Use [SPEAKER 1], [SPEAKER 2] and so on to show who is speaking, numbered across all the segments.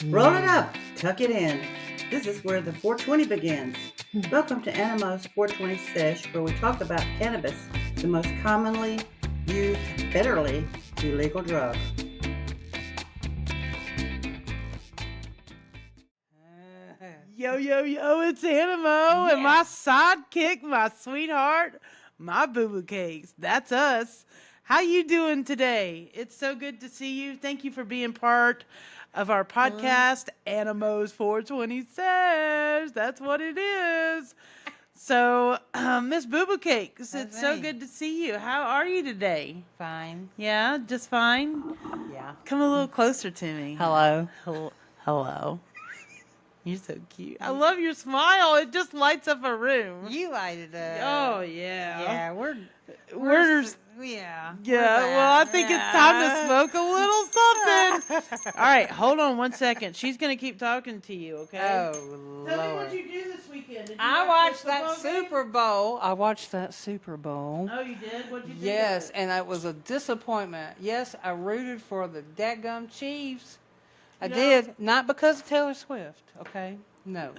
[SPEAKER 1] Roll it up, tuck it in. This is where the 420 begins. Welcome to Animo's 420 Sesh, where we talk about cannabis, the most commonly used federally illegal drug.
[SPEAKER 2] Yo, yo, yo, it's Animo and my sidekick, my sweetheart, my boo-boo cakes. That's us. How you doing today? It's so good to see you. Thank you for being part of our podcast, Animo's 420 Says. That's what it is. So, Miss Boo-boo Cakes, it's so good to see you. How are you today?
[SPEAKER 3] Fine.
[SPEAKER 2] Yeah, just fine?
[SPEAKER 3] Yeah.
[SPEAKER 2] Come a little closer to me.
[SPEAKER 3] Hello.
[SPEAKER 2] Hello. You're so cute. I love your smile. It just lights up a room.
[SPEAKER 3] You lighted up.
[SPEAKER 2] Oh, yeah.
[SPEAKER 3] Yeah, we're
[SPEAKER 2] yeah. Well, I think it's time to smoke a little something. All right, hold on one second. She's going to keep talking to you, okay?
[SPEAKER 3] Oh,
[SPEAKER 2] Tell me
[SPEAKER 3] Lord.
[SPEAKER 2] what you do this weekend. Did you
[SPEAKER 3] I
[SPEAKER 2] watch
[SPEAKER 3] watched
[SPEAKER 2] the
[SPEAKER 3] that
[SPEAKER 2] football game?
[SPEAKER 3] Super Bowl. I watched that Super Bowl.
[SPEAKER 2] Oh, you did? What'd you think?
[SPEAKER 3] Yes, and it was a disappointment. Yes, I rooted for the dadgum Chiefs. I did, not because of Taylor Swift, okay? No.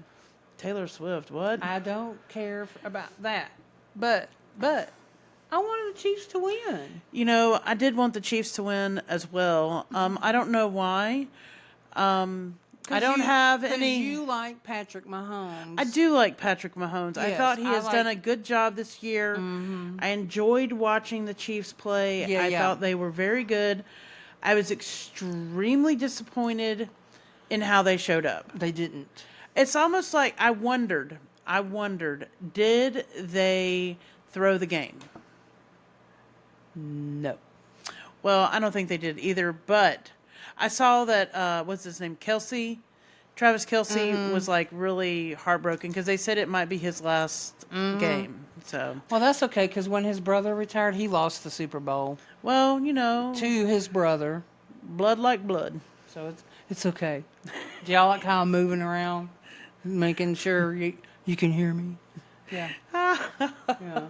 [SPEAKER 2] Taylor Swift, what?
[SPEAKER 3] I don't care about that. But I wanted the Chiefs to win.
[SPEAKER 2] You know, I did want the Chiefs to win as well. I don't know why. I don't have any.
[SPEAKER 3] You like Patrick Mahomes.
[SPEAKER 2] I do like Patrick Mahomes. I
[SPEAKER 3] Yes,
[SPEAKER 2] thought he
[SPEAKER 3] I
[SPEAKER 2] has
[SPEAKER 3] like-
[SPEAKER 2] done a good job this year.
[SPEAKER 3] Mm-hmm.
[SPEAKER 2] I enjoyed watching the Chiefs play. I thought they were very good. I was extremely disappointed in how they showed up.
[SPEAKER 3] They didn't.
[SPEAKER 2] It's almost like I wondered, did they throw the game?
[SPEAKER 3] No.
[SPEAKER 2] Well, I don't think they did either, but I saw that, what's his name, Travis Kelce was like really heartbroken because they said it might be his last game. So,
[SPEAKER 3] Well, that's okay because when his brother retired, he lost the Super Bowl
[SPEAKER 2] well, you know,
[SPEAKER 3] to his brother.
[SPEAKER 2] blood like blood.
[SPEAKER 3] So it's okay. Do y'all like how I'm moving around, making sure you can hear me? Yeah. Yeah.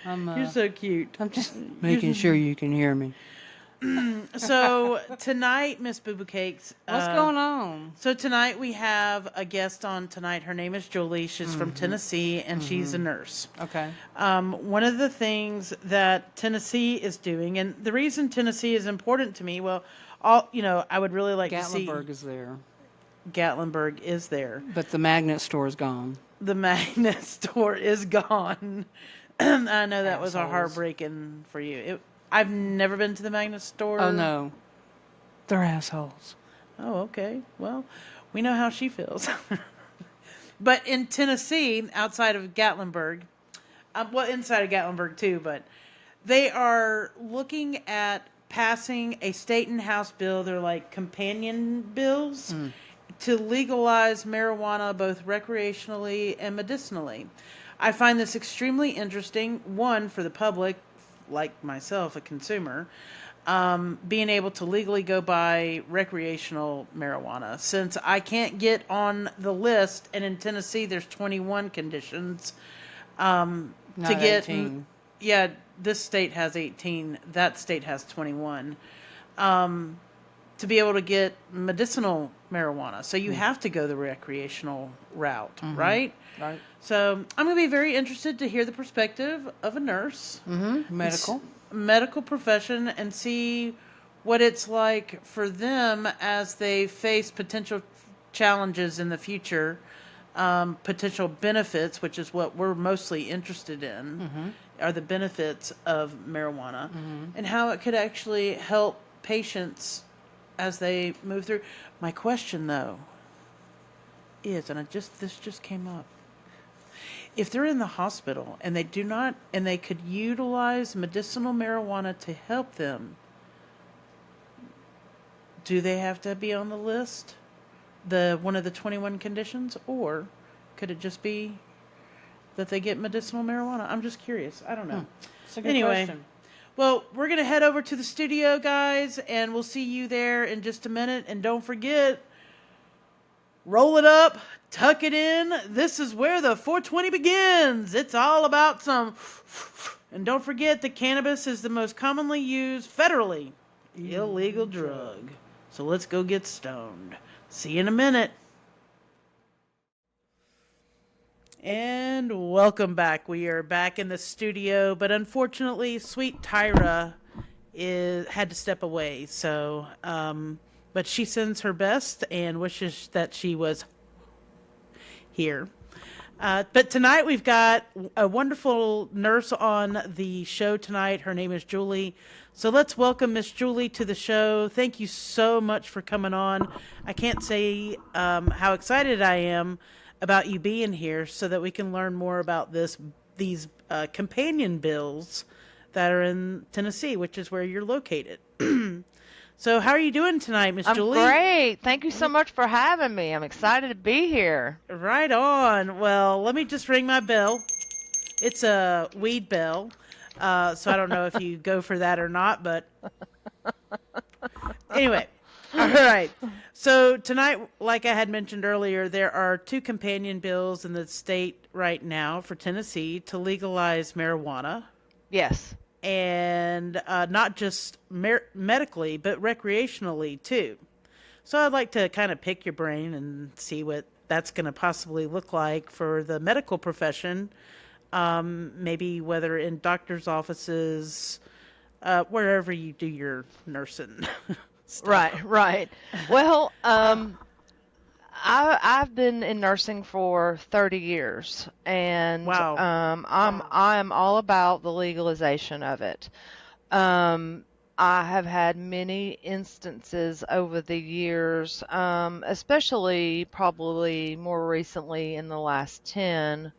[SPEAKER 2] You're so cute.
[SPEAKER 3] I'm just making sure you can hear me.
[SPEAKER 2] So tonight, Miss Boo Boo Cakes.
[SPEAKER 3] What's going on?
[SPEAKER 2] So tonight we have a guest on tonight. Her name is Julie. She's from Tennessee, and she's a nurse.
[SPEAKER 3] Okay.
[SPEAKER 2] One of the things that Tennessee is doing, and the reason Tennessee is important to me, well, I would really like to see.
[SPEAKER 3] Gatlinburg is there.
[SPEAKER 2] Gatlinburg is there.
[SPEAKER 3] But the magnet store is gone.
[SPEAKER 2] The magnet store is gone. I know that was a
[SPEAKER 3] Assholes.
[SPEAKER 2] heartbreaking for you. I've never been to the magnet store.
[SPEAKER 3] Oh, no. They're assholes.
[SPEAKER 2] Oh, okay. Well, we know how she feels. But in Tennessee, outside of Gatlinburg, inside of Gatlinburg too, but they are looking at passing a state and House bill. They're like companion bills to legalize marijuana both recreationally and medicinally. I find this extremely interesting, one, for the public, like myself, a consumer, being able to legally go buy recreational marijuana. Since I can't get on the list, and in Tennessee there's 21 conditions to get.
[SPEAKER 3] 18.
[SPEAKER 2] Yeah, this state has 18. That state has 21. To be able to get medicinal marijuana. So you have to go the recreational route, right?
[SPEAKER 3] Right.
[SPEAKER 2] So I'm going to be very interested to hear the perspective of a nurse. Medical profession, and see what it's like for them as they face potential challenges in the future, potential benefits, which is what we're mostly interested in, are the benefits of marijuana, and how it could actually help patients as they move through. My question, though, is, and this just came up. If they're in the hospital and they could utilize medicinal marijuana to help them, do they have to be on the list, one of the 21 conditions, or could it just be that they get medicinal marijuana? I'm just curious. I don't know.
[SPEAKER 3] That's a good question.
[SPEAKER 2] Well, we're going to head over to the studio, guys, and we'll see you there in just a minute. And don't forget, roll it up, tuck it in. This is where the 420 begins. It's all about some. And don't forget that cannabis is the most commonly used federally illegal drug. So let's go get stoned. See you in a minute. And welcome back. We are back in the studio, but unfortunately, sweet Tyra had to step away. So, but she sends her best and wishes that she was here. But tonight we've got a wonderful nurse on the show tonight. Her name is Julie. So let's welcome Miss Julie to the show. Thank you so much for coming on. I can't say how excited I am about you being here so that we can learn more about these companion bills that are in Tennessee, which is where you're located. So how are you doing tonight, Miss Julie?
[SPEAKER 4] I'm great. Thank you so much for having me. I'm excited to be here.
[SPEAKER 2] Right on. Well, let me just ring my bell. It's a weed bell. So I don't know if you go for that or not, but anyway. All right. So tonight, like I had mentioned earlier, there are 2 companion bills in the state right now for Tennessee to legalize marijuana.
[SPEAKER 4] Yes.
[SPEAKER 2] And not just medically, but recreationally too. So I'd like to kind of pick your brain and see what that's going to possibly look like for the medical profession. Maybe whether in doctor's offices, wherever you do your nursing stuff.
[SPEAKER 4] Right. Well, I've been in nursing for 30 years, and
[SPEAKER 2] Wow.
[SPEAKER 4] I'm all about the legalization of it. I have had many instances over the years, especially probably more recently in the last 10,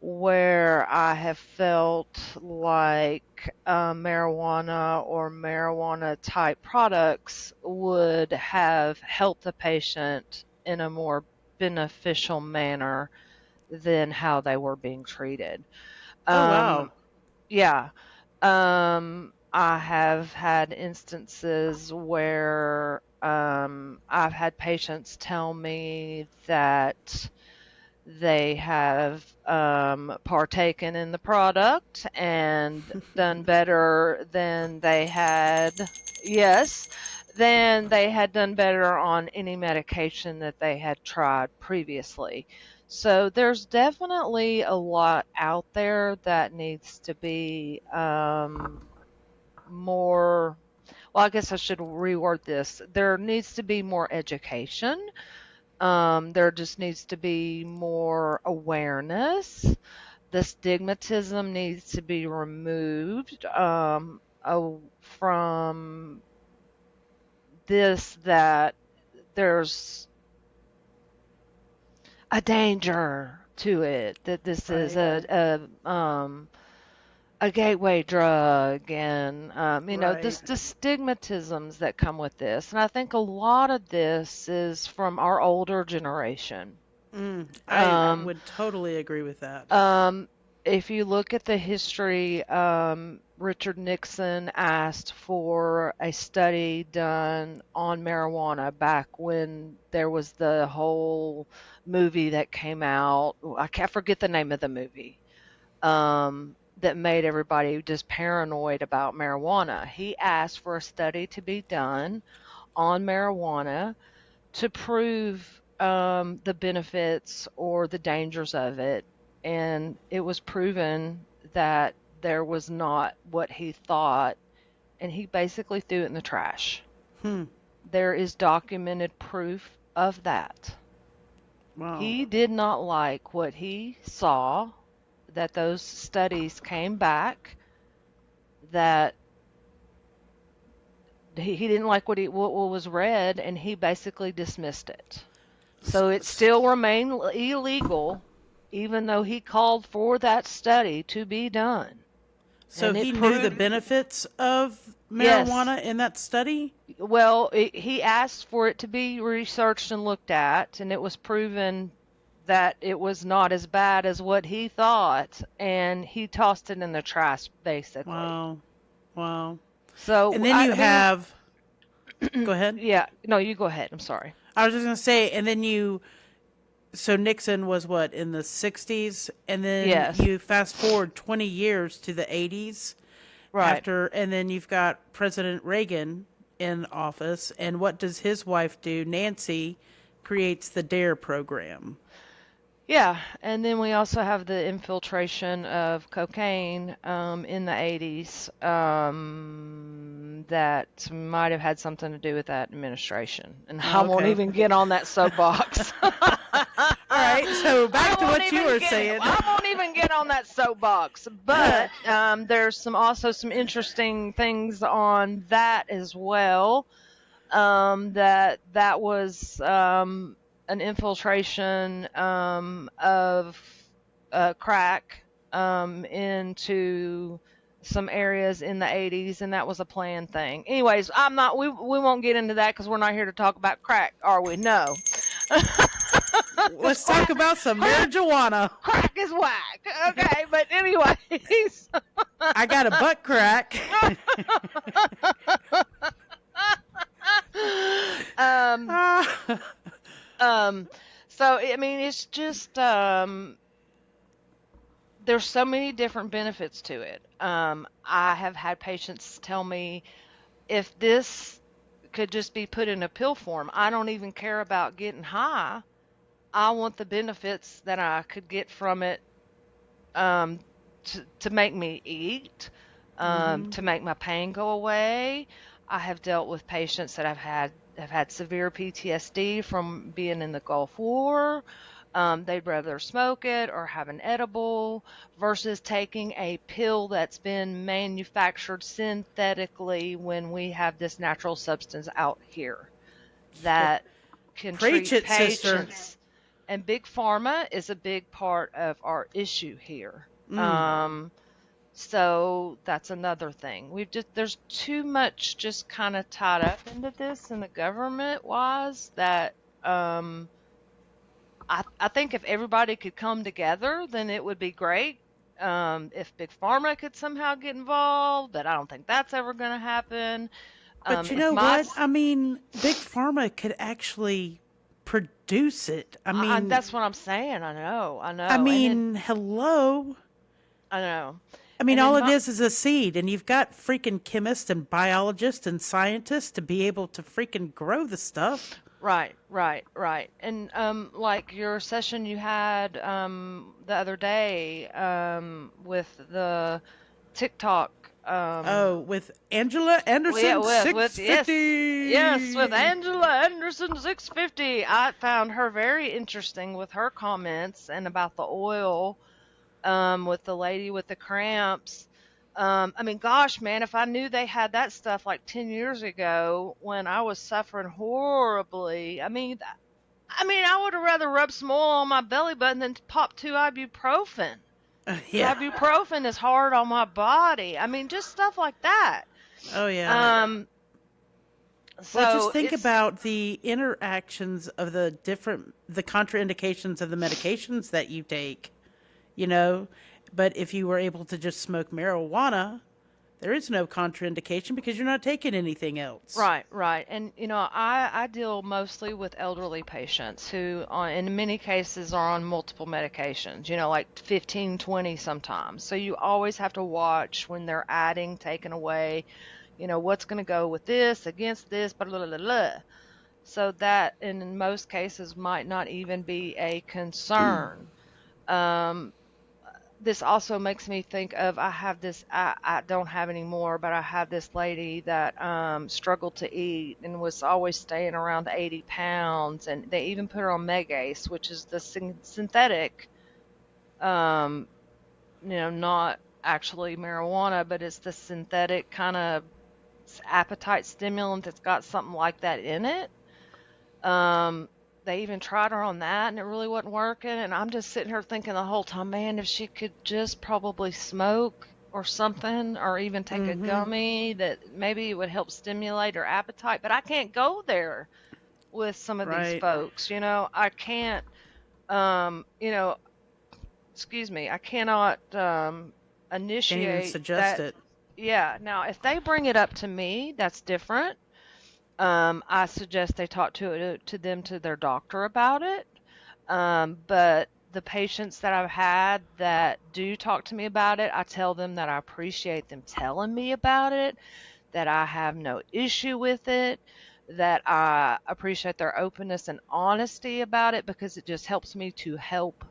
[SPEAKER 4] where I have felt like marijuana or marijuana type products would have helped the patient in a more beneficial manner than how they were being treated.
[SPEAKER 2] Oh, wow.
[SPEAKER 4] Yeah. I have had instances where I've had patients tell me that they have partaken in the product and done better than they had, yes, than they had done better on any medication that they had tried previously. So there's definitely a lot out there that needs to be more, well, I guess I should reword this. There needs to be more education. There just needs to be more awareness. The stigmatism needs to be removed from this, that there's a danger to it, that this is a gateway drug, and
[SPEAKER 2] Right.
[SPEAKER 4] the stigmatisms that come with this. And I think a lot of this is from our older generation.
[SPEAKER 2] I would totally agree with that.
[SPEAKER 4] If you look at the history, Richard Nixon asked for a study done on marijuana back when there was the whole movie that came out. I can't forget the name of the movie. That made everybody just paranoid about marijuana. He asked for a study to be done on marijuana to prove the benefits or the dangers of it. And it was proven that there was not what he thought, and he basically threw it in the trash. There is documented proof of that.
[SPEAKER 2] Wow.
[SPEAKER 4] He did not like what he saw, that those studies came back, that he didn't like what was read, and he basically dismissed it. So it still remained illegal, even though he called for that study to be done.
[SPEAKER 2] So
[SPEAKER 4] And
[SPEAKER 2] he
[SPEAKER 4] it
[SPEAKER 2] knew the
[SPEAKER 4] proved,
[SPEAKER 2] benefits of
[SPEAKER 4] yes.
[SPEAKER 2] marijuana in that study?
[SPEAKER 4] Well, he asked for it to be researched and looked at, and it was proven that it was not as bad as what he thought, and he tossed it in the trash, basically.
[SPEAKER 2] Wow.
[SPEAKER 4] So
[SPEAKER 2] And then have go ahead.
[SPEAKER 4] Yeah, no, you go ahead. I'm sorry.
[SPEAKER 2] I was just going to say, and then so Nixon was what, in the 60s? And then
[SPEAKER 4] Yes.
[SPEAKER 2] you fast forward 20 years to the 80s.
[SPEAKER 4] Right.
[SPEAKER 2] And then you've got President Reagan in office, and what does his wife do? Nancy creates the DARE program.
[SPEAKER 4] Yeah, and then we also have the infiltration of cocaine in the 80s that might have had something to do with that administration. And I won't
[SPEAKER 2] Okay.
[SPEAKER 4] even get on that soapbox.
[SPEAKER 2] All right, so back to what you were saying.
[SPEAKER 4] I won't even get on that soapbox. But there's also some interesting things on that as well. That was an infiltration of crack into some areas in the 80s, and that was a planned thing. Anyways, we won't get into that because we're not here to talk about crack, are we? No.
[SPEAKER 2] Let's talk about some marijuana.
[SPEAKER 4] Crack is whack. Okay, but anyways.
[SPEAKER 2] I got a butt crack.
[SPEAKER 4] So I mean, it's just there's so many different benefits to it. I have had patients tell me, if this could just be put in a pill form, I don't even care about getting high. I want the benefits that I could get from it, to make me eat, to make my pain go away. I have dealt with patients that have had severe PTSD from being in the Gulf War. They'd rather smoke it or have an edible versus taking a pill that's been manufactured synthetically when we have this natural substance out here that can
[SPEAKER 2] Preach
[SPEAKER 4] treat
[SPEAKER 2] it, sister.
[SPEAKER 4] patients. And big pharma is a big part of our issue here. So that's another thing. There's too much just kind of tied up into this in the government wise that I think if everybody could come together, then it would be great. If big pharma could somehow get involved, but I don't think that's ever going to happen.
[SPEAKER 2] But you know what? I mean, big pharma could actually produce it. I mean,
[SPEAKER 4] that's what I'm saying. I know.
[SPEAKER 2] I mean, hello.
[SPEAKER 4] I know.
[SPEAKER 2] I mean, all it is a seed, and you've got freaking chemists and biologists and scientists to be able to freaking grow the stuff.
[SPEAKER 4] Right. And like your session you had the other day with the TikTok.
[SPEAKER 2] With Angela Anderson, 650.
[SPEAKER 4] Yes, with Angela Anderson, 650. I found her very interesting with her comments and about the oil. With the lady with the cramps. I mean, gosh, man, if I knew they had that stuff like 10 years ago when I was suffering horribly, I mean, I would have rather rubbed some oil on my belly button than pop 2 ibuprofen.
[SPEAKER 2] Yeah.
[SPEAKER 4] Ibuprofen is hard on my body. I mean, just stuff like that.
[SPEAKER 2] Oh, yeah.
[SPEAKER 4] So
[SPEAKER 2] well, just think about the interactions of the contraindications of the medications that you take. You know, but if you were able to just smoke marijuana, there is no contraindication because you're not taking anything else.
[SPEAKER 4] Right. And, you know, I deal mostly with elderly patients who, in many cases, are on multiple medications, you know, like 15, 20 sometimes. So you always have to watch when they're adding, taking away, you know, what's going to go with this, against this, blah, blah, blah, blah. So that, in most cases, might not even be a concern. This also makes me think of, I don't have any more, but I have this lady that struggled to eat and was always staying around 80 pounds. And they even put her on Megace, which is the synthetic, you know, not actually marijuana, but it's the synthetic kind of appetite stimulant that's got something like that in it. They even tried her on that, and it really wasn't working. And I'm just sitting here thinking the whole time, man, if she could just probably smoke or something, or even take a gummy, that maybe it would help stimulate her appetite. But I can't go there with some of these folks. You know, I can't, you know, excuse me, I cannot initiate
[SPEAKER 2] Can't even suggest it.
[SPEAKER 4] Yeah. Now, if they bring it up to me, that's different. I suggest they talk to their doctor about it. But the patients that I've had that do talk to me about it, I tell them that I appreciate them telling me about it. that I have no issue with it, that I appreciate their openness and honesty about it because it just helps me to help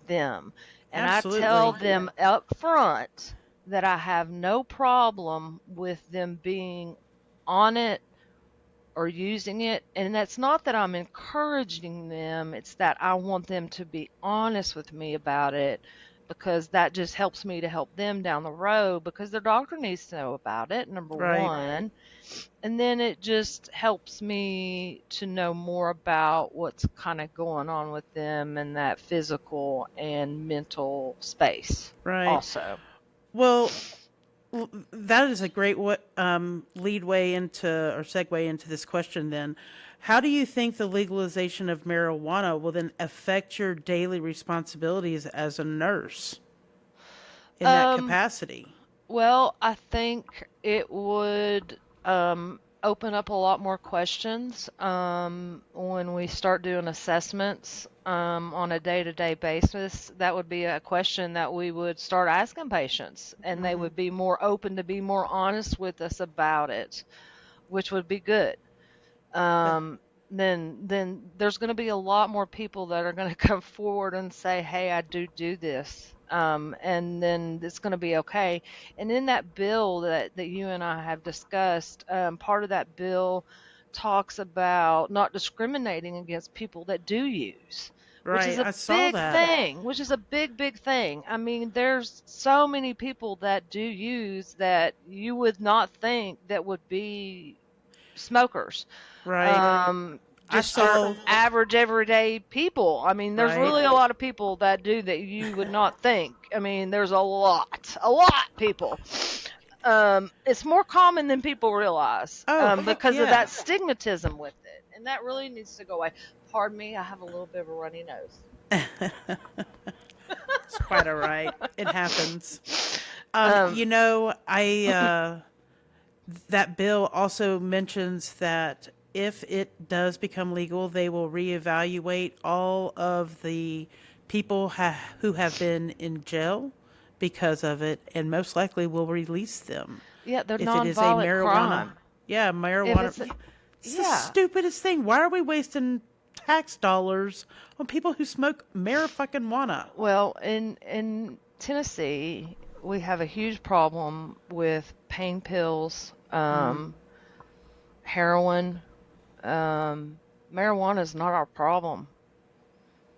[SPEAKER 4] them. And I tell
[SPEAKER 2] Absolutely.
[SPEAKER 4] them up front that I have no problem with them being on it or using it. And that's not that I'm encouraging them, it's that I want them to be honest with me about it because that just helps me to help them down the road because their doctor needs to know about it, number
[SPEAKER 2] Right.
[SPEAKER 4] one. And then it just helps me to know more about what's kind of going on with them in that physical and mental space
[SPEAKER 2] Right.
[SPEAKER 4] also.
[SPEAKER 2] Well, that is a great lead way into or segue into this question then. How do you think the legalization of marijuana will then affect your daily responsibilities as a nurse in that
[SPEAKER 4] Um,
[SPEAKER 2] capacity?
[SPEAKER 4] Well, I think it would open up a lot more questions when we start doing assessments on a day-to-day basis. That would be a question that we would start asking patients, and they
[SPEAKER 1] Mhm.
[SPEAKER 4] would be more open to be more honest with us about it, which would be good.
[SPEAKER 2] Okay.
[SPEAKER 4] Then there's going to be a lot more people that are going to come forward and say, "Hey, I do this," and then it's going to be okay. And in that bill that you and I have discussed, part of that bill talks about not discriminating against people that do use, which is
[SPEAKER 2] Right.
[SPEAKER 4] a
[SPEAKER 2] I saw
[SPEAKER 4] big
[SPEAKER 2] that.
[SPEAKER 4] thing, which is a big thing. I mean, there's so many people that do use that you would not think that would be smokers,
[SPEAKER 2] Right. I
[SPEAKER 4] just your
[SPEAKER 2] saw.
[SPEAKER 4] average everyday people. I mean, there's
[SPEAKER 2] Right.
[SPEAKER 4] really a lot of people that do that you would not think. I mean, there's a lot people. It's more common than people realize,
[SPEAKER 2] Oh, heck
[SPEAKER 4] because of
[SPEAKER 2] yeah.
[SPEAKER 4] that stigmatism with it, and that really needs to go away. Pardon me, I have a little bit of a runny nose.
[SPEAKER 2] It's quite all right. It happens.
[SPEAKER 4] Um,
[SPEAKER 2] You know, that bill also mentions that if it does become legal, they will reevaluate all of the people who have been in jail because of it, and most likely will release them
[SPEAKER 4] yeah, they're
[SPEAKER 2] if it is a
[SPEAKER 4] nonviolent
[SPEAKER 2] marijuana.
[SPEAKER 4] crime.
[SPEAKER 2] Yeah,
[SPEAKER 4] If
[SPEAKER 2] marijuana.
[SPEAKER 4] it's,
[SPEAKER 2] Yeah, it's the
[SPEAKER 4] yeah,
[SPEAKER 2] stupidest thing. Why are we wasting tax dollars on people who smoke marijuana?
[SPEAKER 4] well, in Tennessee, we have a huge problem with pain pills,
[SPEAKER 2] Mm-hmm.
[SPEAKER 4] heroin. Marijuana is not our problem.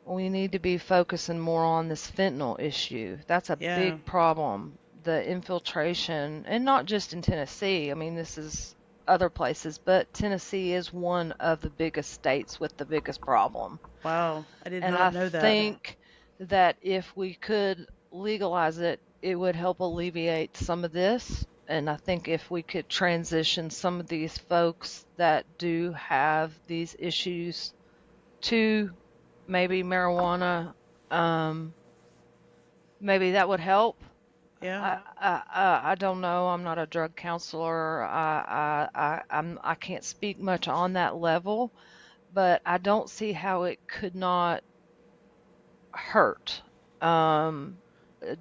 [SPEAKER 4] We need to be focusing more on this fentanyl issue. That's a
[SPEAKER 2] Yeah.
[SPEAKER 4] big problem. The infiltration, and not just in Tennessee. I mean, this is other places, but Tennessee is one of the biggest states with the biggest problem.
[SPEAKER 2] Wow. I did
[SPEAKER 4] And
[SPEAKER 2] not
[SPEAKER 4] I
[SPEAKER 2] know that.
[SPEAKER 4] think that if we could legalize it, it would help alleviate some of this. And I think if we could transition some of these folks that do have these issues to maybe marijuana, um, maybe that would help.
[SPEAKER 2] Yeah.
[SPEAKER 4] I don't know. I'm not a drug counselor. I can't speak much on that level, but I don't see how it could not hurt, um,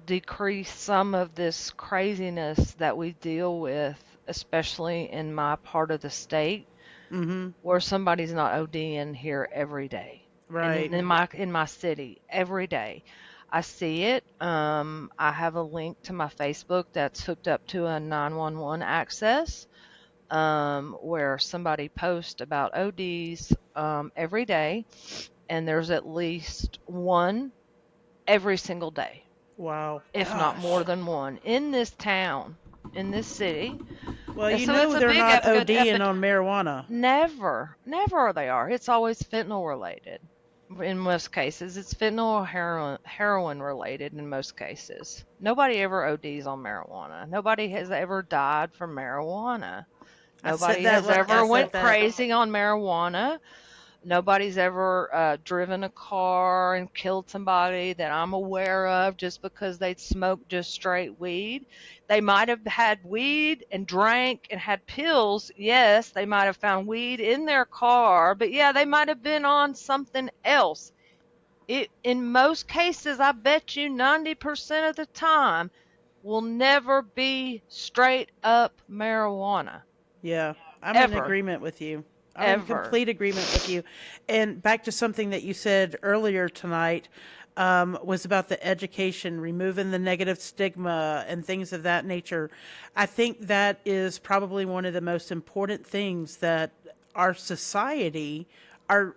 [SPEAKER 4] decrease some of this craziness that we deal with, especially in my part of the state,
[SPEAKER 2] Mm-hmm.
[SPEAKER 4] where somebody's not ODing here every day, and
[SPEAKER 2] Right.
[SPEAKER 4] in my city every day. I see it. I have a link to my Facebook that's hooked up to a 911 access, where somebody posts about ODs every day, and there's at least one every single day,
[SPEAKER 2] Wow.
[SPEAKER 4] if not more
[SPEAKER 2] Gosh.
[SPEAKER 4] than one, in this town, in this city.
[SPEAKER 2] Well,
[SPEAKER 4] And
[SPEAKER 2] you
[SPEAKER 4] so it's
[SPEAKER 2] know
[SPEAKER 4] a
[SPEAKER 2] they're
[SPEAKER 4] big
[SPEAKER 2] not
[SPEAKER 4] epic,
[SPEAKER 2] ODing
[SPEAKER 4] epic.
[SPEAKER 2] on marijuana.
[SPEAKER 4] Never they are. It's always fentanyl related. In most cases, it's fentanyl or heroin related in most cases. Nobody ever ODs on marijuana. Nobody has ever died from marijuana. Nobody has
[SPEAKER 2] I
[SPEAKER 4] ever
[SPEAKER 2] said
[SPEAKER 4] went
[SPEAKER 2] that.
[SPEAKER 4] crazy on marijuana. Nobody's ever driven a car and killed somebody that I'm aware of just because they'd smoked just straight weed. They might have had weed and drank and had pills. Yes, they might have found weed in their car, but yeah, they might have been on something else. In most cases, I bet you 90% of the time will never be straight up marijuana.
[SPEAKER 2] Yeah, I'm in
[SPEAKER 4] Ever.
[SPEAKER 2] agreement with you. I'm in
[SPEAKER 4] Ever.
[SPEAKER 2] complete agreement with you. And back to something that you said earlier tonight, was about the education, removing the negative stigma and things of that nature. I think that is probably one of the most important things that our society, our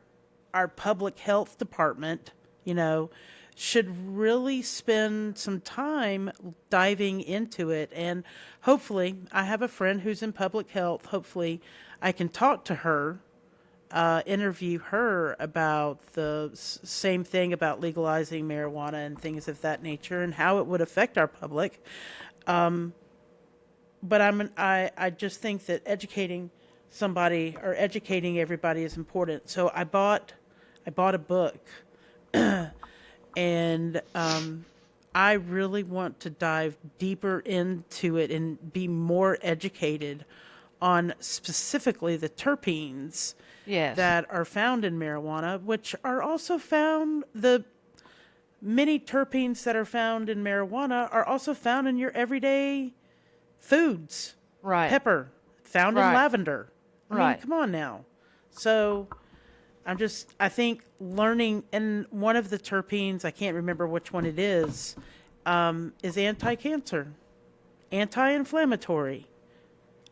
[SPEAKER 2] our public health department, you know, should really spend some time diving into it. And hopefully, I have a friend who's in public health. Hopefully, I can talk to her, interview her about the same thing about legalizing marijuana and things of that nature and how it would affect our public. But I just think that educating somebody or educating everybody is important. So I bought a book, and I really want to dive deeper into it and be more educated on specifically the terpenes
[SPEAKER 4] Yes.
[SPEAKER 2] that are found in marijuana, which are also found, the many terpenes that are found in marijuana are also found in your everyday foods.
[SPEAKER 4] Right.
[SPEAKER 2] Pepper, found in
[SPEAKER 4] Right.
[SPEAKER 2] lavender. I mean,
[SPEAKER 4] Right.
[SPEAKER 2] come on now. So I think learning, and one of the terpenes, I can't remember which one it is anti-cancer, anti-inflammatory.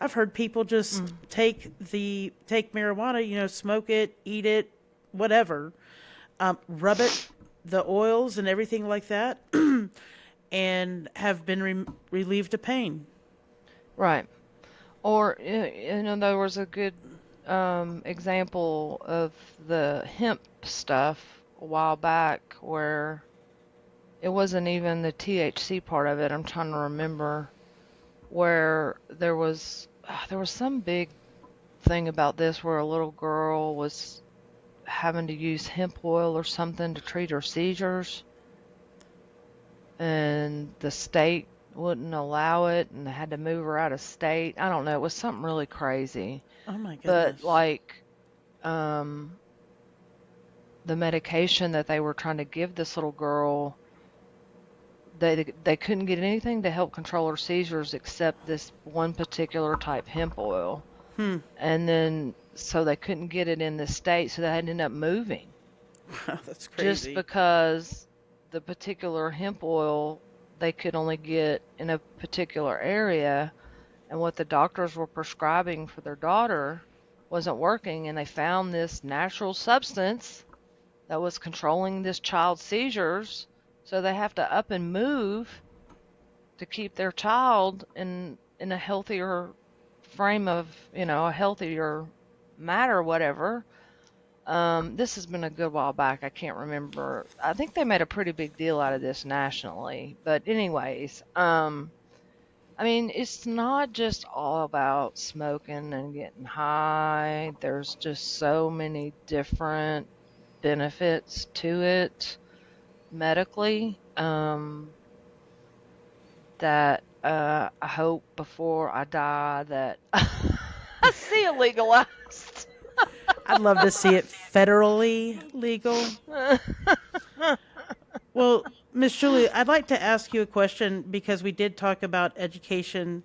[SPEAKER 2] I've heard people just take marijuana, smoke it, eat it, whatever, rub it, the oils and everything like that, and have been relieved of pain.
[SPEAKER 4] Right. Or, there was a good example of the hemp stuff a while back where it wasn't even the THC part of it. I'm trying to remember where there was some big thing about this where a little girl was having to use hemp oil or something to treat her seizures, and the state wouldn't allow it and they had to move her out of state. I don't know, it was something really crazy.
[SPEAKER 2] Oh my
[SPEAKER 4] But
[SPEAKER 2] goodness.
[SPEAKER 4] like the medication that they were trying to give this little girl, they couldn't get anything to help control her seizures except this one particular type hemp oil. And then so they couldn't get it in the state, so they had to end up moving
[SPEAKER 2] That's
[SPEAKER 4] just
[SPEAKER 2] crazy.
[SPEAKER 4] because the particular hemp oil they could only get in a particular area, and what the doctors were prescribing for their daughter wasn't working, and they found this natural substance that was controlling this child's seizures, so they have to up and move to keep their child in a healthier frame of, a healthier matter, whatever. This has been a good while back. I can't remember. I think they made a pretty big deal out of this nationally. But anyways, I mean, it's not just all about smoking and getting high. There's just so many different benefits to it medically, that I hope before I die that I see it legalized.
[SPEAKER 2] I'd love to see it federally legal. Well, Miss Julie, I'd like to ask you a question because we did talk about education.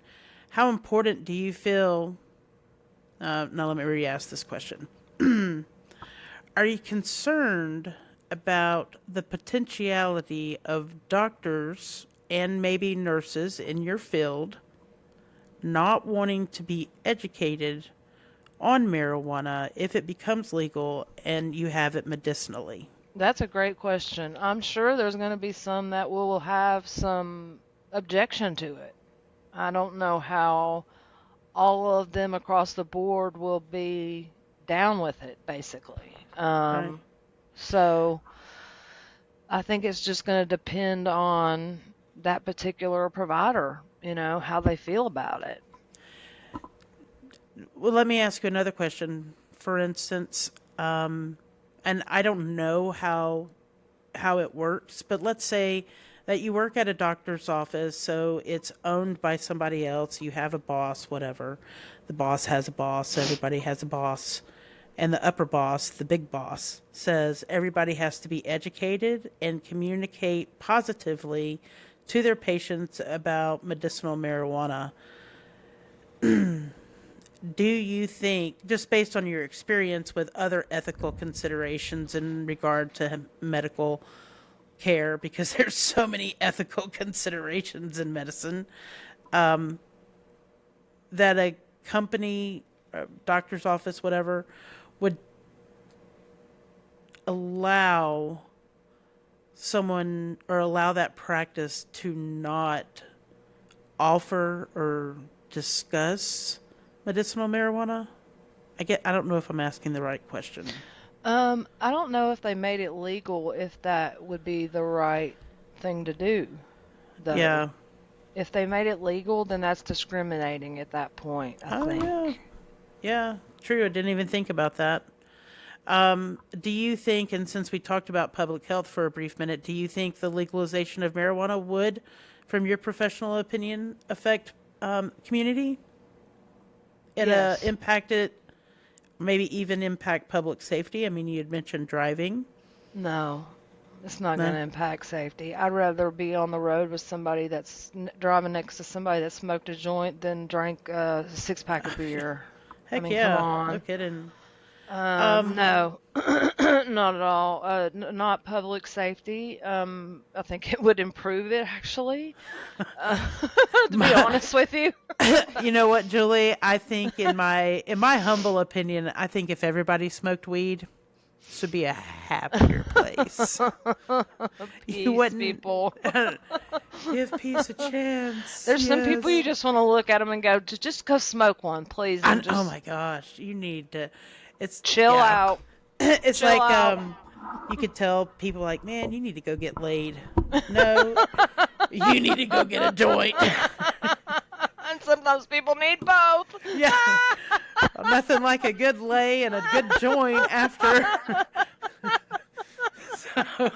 [SPEAKER 2] How important do you feel? Now, let me re-ask this question. Are you concerned about the potentiality of doctors and maybe nurses in your field not wanting to be educated on marijuana if it becomes legal and you have it medicinally?
[SPEAKER 4] That's a great question. I'm sure there's going to be some that will have some objection to it. I don't know how all of them across the board will be down with it, basically.
[SPEAKER 2] Right.
[SPEAKER 4] So I think it's just going to depend on that particular provider, how they feel about it.
[SPEAKER 2] Well, let me ask you another question. For instance, and I don't know how it works, but let's say that you work at a doctor's office, so it's owned by somebody else. You have a boss, whatever. The boss has a boss. Everybody has a boss. And the upper boss, the big boss, says everybody has to be educated and communicate positively to their patients about medicinal marijuana. do you think, just based on your experience with other ethical considerations in regard to medical care, because there's so many ethical considerations in medicine, that a company, a doctor's office, whatever, would allow someone or allow that practice to not offer or discuss medicinal marijuana? I don't know if I'm asking the right question.
[SPEAKER 4] I don't know if they made it legal, if that would be the right thing to do, though.
[SPEAKER 2] Yeah.
[SPEAKER 4] If they made it legal, then that's discriminating at that point, I think.
[SPEAKER 2] Yeah. Yeah, true. I didn't even think about that. Do you think, and since we talked about public health for a brief minute, do you think the legalization of marijuana would, from your professional opinion, affect community?
[SPEAKER 4] Yes.
[SPEAKER 2] Impact it, maybe even impact public safety? I mean, you had mentioned driving.
[SPEAKER 4] No, it's not
[SPEAKER 2] No?
[SPEAKER 4] going to impact safety. I'd rather be on the road with somebody that's driving next to somebody that smoked a joint than drank a six-pack of beer.
[SPEAKER 2] Heck
[SPEAKER 4] mean,
[SPEAKER 2] yeah.
[SPEAKER 4] come on.
[SPEAKER 2] No kidding.
[SPEAKER 4] No, not at all. Not public safety. I think it would improve it, actually. To be honest with you.
[SPEAKER 2] You know what, Julie? I think in my humble opinion, I think if everybody smoked weed, this would be a happier place.
[SPEAKER 4] Peace,
[SPEAKER 2] wouldn't-
[SPEAKER 4] people.
[SPEAKER 2] Give peace a chance.
[SPEAKER 4] There's some people you just want to look at them and go, just go smoke one, please. And just
[SPEAKER 2] Oh my gosh, you need to. It's
[SPEAKER 4] chill
[SPEAKER 2] yeah.
[SPEAKER 4] out.
[SPEAKER 2] It's
[SPEAKER 4] Chill
[SPEAKER 2] like
[SPEAKER 4] out.
[SPEAKER 2] you could tell people like, man, you need to go get laid. No, you need to go get a joint.
[SPEAKER 4] And sometimes people need both.
[SPEAKER 2] Yeah, nothing like a good lay and a good joint after. So,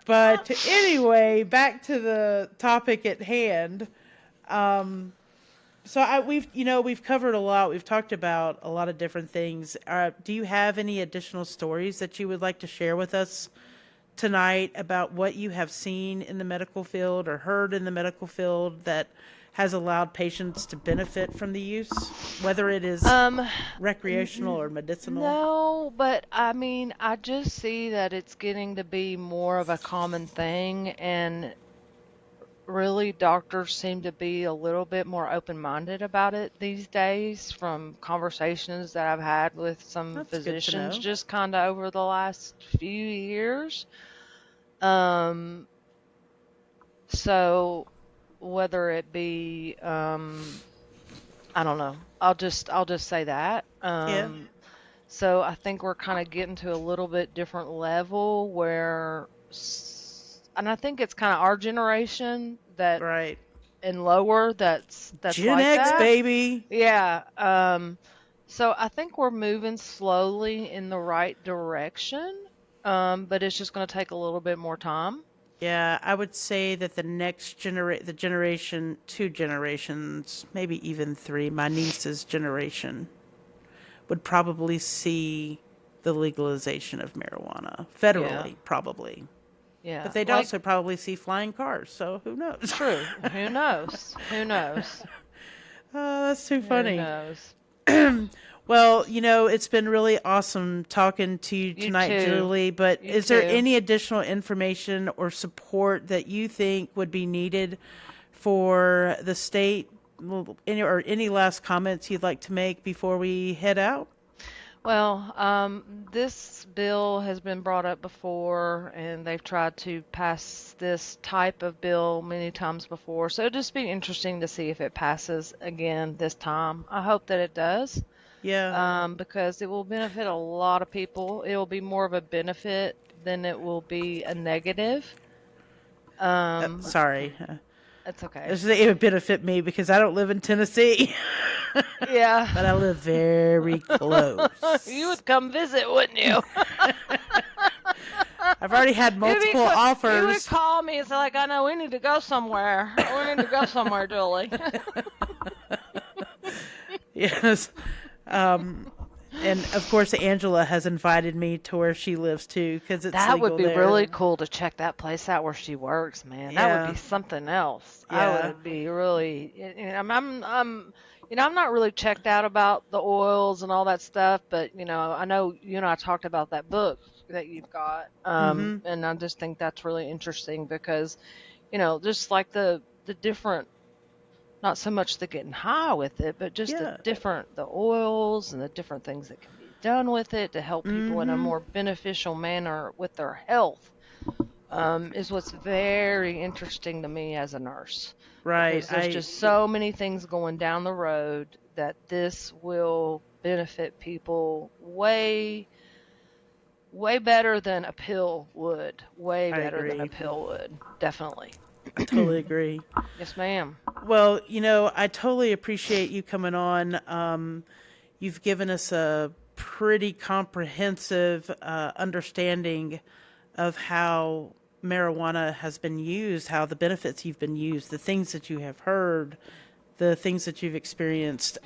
[SPEAKER 2] but anyway, back to the topic at hand. So we've covered a lot. We've talked about a lot of different things. Do you have any additional stories that you would like to share with us tonight about what you have seen in the medical field or heard in the medical field that has allowed patients to benefit from the use, whether it is recreational or medicinal?
[SPEAKER 4] No, but I mean, I just see that it's getting to be more of a common thing, and really doctors seem to be a little bit more open-minded about it these days from conversations that I've had with some
[SPEAKER 2] That's good to
[SPEAKER 4] physicians
[SPEAKER 2] know.
[SPEAKER 4] just kind of over the last few years. So whether it be I don't know. I'll just say that.
[SPEAKER 2] Yeah.
[SPEAKER 4] So I think we're kind of getting to a little bit different level where and I think it's kind of our generation that
[SPEAKER 2] Right.
[SPEAKER 4] and lower that's
[SPEAKER 2] Gen
[SPEAKER 4] like
[SPEAKER 2] X,
[SPEAKER 4] that.
[SPEAKER 2] baby.
[SPEAKER 4] Yeah. So I think we're moving slowly in the right direction. But it's just going to take a little bit more time.
[SPEAKER 2] Yeah, I would say that the next the generation, 2 generations, maybe even 3, my niece's generation, would probably see the legalization of marijuana federally,
[SPEAKER 4] Yeah.
[SPEAKER 2] probably.
[SPEAKER 4] Yeah.
[SPEAKER 2] But they'd
[SPEAKER 4] like,
[SPEAKER 2] also probably see flying cars, so who knows?
[SPEAKER 4] True. Who knows? Who knows?
[SPEAKER 2] Oh, that's too
[SPEAKER 4] Who
[SPEAKER 2] funny.
[SPEAKER 4] knows?
[SPEAKER 2] Well, it's been really awesome talking to you tonight,
[SPEAKER 4] too.
[SPEAKER 2] Julie, but
[SPEAKER 4] You
[SPEAKER 2] is there
[SPEAKER 4] too.
[SPEAKER 2] any additional information or support that you think would be needed for the state? Or any last comments you'd like to make before we head out?
[SPEAKER 4] Well, this bill has been brought up before, and they've tried to pass this type of bill many times before. So it'll just be interesting to see if it passes again this time. I hope that it does.
[SPEAKER 2] Yeah.
[SPEAKER 4] Because it will benefit a lot of people. It will be more of a benefit than it will be a negative.
[SPEAKER 2] Sorry.
[SPEAKER 4] That's okay.
[SPEAKER 2] It would benefit me because I don't live in Tennessee,
[SPEAKER 4] Yeah.
[SPEAKER 2] but I live very close.
[SPEAKER 4] You would come visit, wouldn't you?
[SPEAKER 2] I've already had multiple
[SPEAKER 4] You would
[SPEAKER 2] offers.
[SPEAKER 4] call me and say, like, I know we need to go somewhere. We need to go somewhere, Julie.
[SPEAKER 2] Yes. And of course, Angela has invited me to where she lives too, because it's
[SPEAKER 4] That
[SPEAKER 2] legal
[SPEAKER 4] would be
[SPEAKER 2] there.
[SPEAKER 4] really cool to check that place out where she works, man. That
[SPEAKER 2] Yeah.
[SPEAKER 4] would be something else.
[SPEAKER 2] Yeah.
[SPEAKER 4] I would be really. I'm I'm not really checked out about the oils and all that stuff, but I know you and I talked about that book that you've got,
[SPEAKER 2] Mm-hmm.
[SPEAKER 4] and I just think that's really interesting because, just like the different, not so much the getting high with it, but just
[SPEAKER 2] Yeah.
[SPEAKER 4] the oils and the different things that can be done with it to help people in a
[SPEAKER 2] Mm-hmm.
[SPEAKER 4] more beneficial manner with their health, is what's very interesting to me as a nurse,
[SPEAKER 2] Right.
[SPEAKER 4] because there's just so many things going down the road that this will benefit people way better than a pill would. Way
[SPEAKER 2] I
[SPEAKER 4] better than a
[SPEAKER 2] agree.
[SPEAKER 4] pill would. Definitely.
[SPEAKER 2] I totally agree.
[SPEAKER 4] Yes, ma'am.
[SPEAKER 2] Well, I totally appreciate you coming on. You've given us a pretty comprehensive understanding of how marijuana has been used, how the benefits you've been used, the things that you have heard, the things that you've experienced,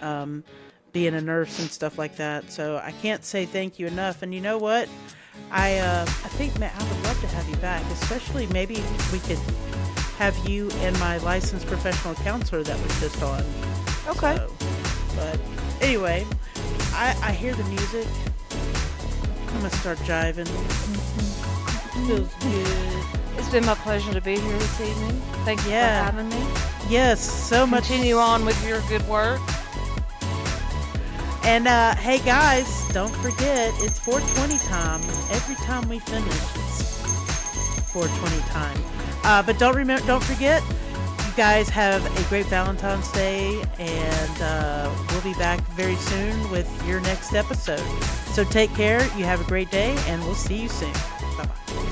[SPEAKER 2] being a nurse and stuff like that. So I can't say thank you enough. And you know what? I think I would love to have you back, especially maybe we could have you and my licensed professional counselor that was just on.
[SPEAKER 4] Okay.
[SPEAKER 2] So, but anyway, I hear the music. I'm gonna start jiving. Feels good.
[SPEAKER 4] It's been my pleasure to be here this evening. Thank you
[SPEAKER 2] Yeah.
[SPEAKER 4] for having me.
[SPEAKER 2] Yes, so much.
[SPEAKER 4] Continue on with your good work.
[SPEAKER 2] And hey guys, don't forget it's 420 time. Every time we finish, it's 420 time. But don't forget, you guys have a great Valentine's Day, and we'll be back very soon with your next episode. So take care. You have a great day, and we'll see you soon. Bye bye.